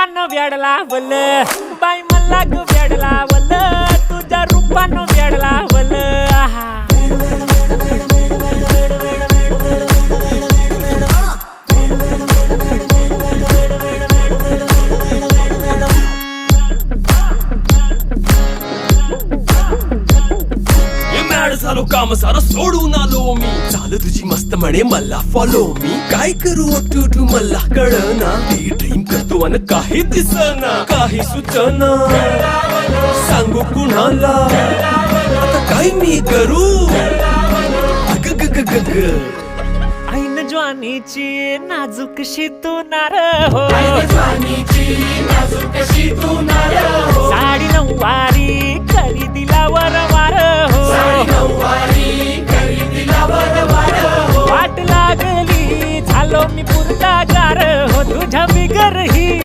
रूपानं वेड लावल बाई मला ग वेड लावल तुझ्या रूपानं वेड लावल आहा झालो काम सारा सोडून आलो मी झालं तुझी मस्त म्हणे मला फॉलो मी काय करू टू मला कळना ड्रीम करतो आणि काही दिसना काही सुचना सांगू कुणाला आता काय मी करू अग ग ग ग ग ऐन ज्वानीची नाजूक शी तू नार हो